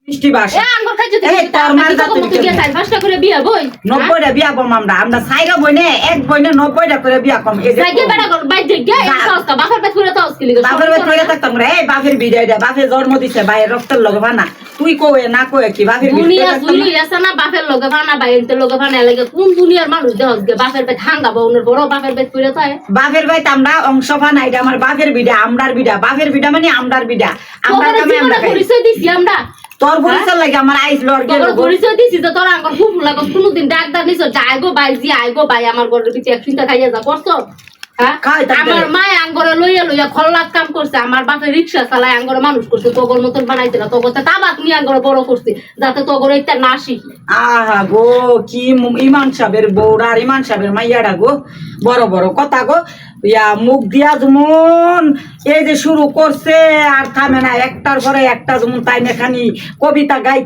মিষ্টি বাসা এ আঙ্গুর খাইছো এই তোর মার তো মতো গিয়ে 4-5টা করে বিয়া বই 90টা বিয়া কম আমরা সাইরা বইনে এক বইনে 90টা করে বিয়া কম এই যে সাইকে বেড়া কর বাইর গে এই সস্তা বাফার পেট পুরো তো অস্কিলি বাপের বাড়ি থেকে থাকতাম রে এই বাপের বিদায় দে বাপের জন্ম দিছে বাইরের রক্তের লগে ভানা তুই কয়ে না কয়ে কি বাপের দুনিয়া জুলি আছে না বাপের লগে ভানা বাইরের লগে ভানা লাগে কোন দুনিয়ার মানুষ দেহস গে বাপের পেট হাঙ্গাবো ওনের বড় বাপের পেট পুরো তাই বাপের বাড়িতে আমরা অংশ ভানা এটা আমার বাপের বিডা আমরার বিডা বাপের বিডা মানে আমরার বিডা আমরা কামে আমরা খাই পরিচয় দিছি আমরা তোর পরিচয় লাগে আমার আইস লর গেল তোর পরিচয় দিছি তো তোর আঙ্গুর খুব লাগস কোনদিন ডাকদার নিছো যাইগো ভাই জি আইগো ভাই আমার ঘরের পিছে একশিটা খাইয়া যা করছো হ্যাঁ আমার মা আঙ্গরে লইয়া খল্লাক কাম করছে আমার বাপে রিকশা চালায় আঙ্গরে মানুষ করছে তোগর মতন বানাইতে না তোগর তাবাক নিয়ে আঙ্গরে বড় করছে যাতে তোগর এইটা না শিখে আহা গো কি ইমান সাহেবের বউরা আর ইমান সাহেবের মাইয়াডা গো বড় বড় কথা গো ইয়া মুখ দিয়া যেমন এই যে শুরু করছে আর থামে না একটার পরে একটা যেমন তাই না খানি কবিতা গাই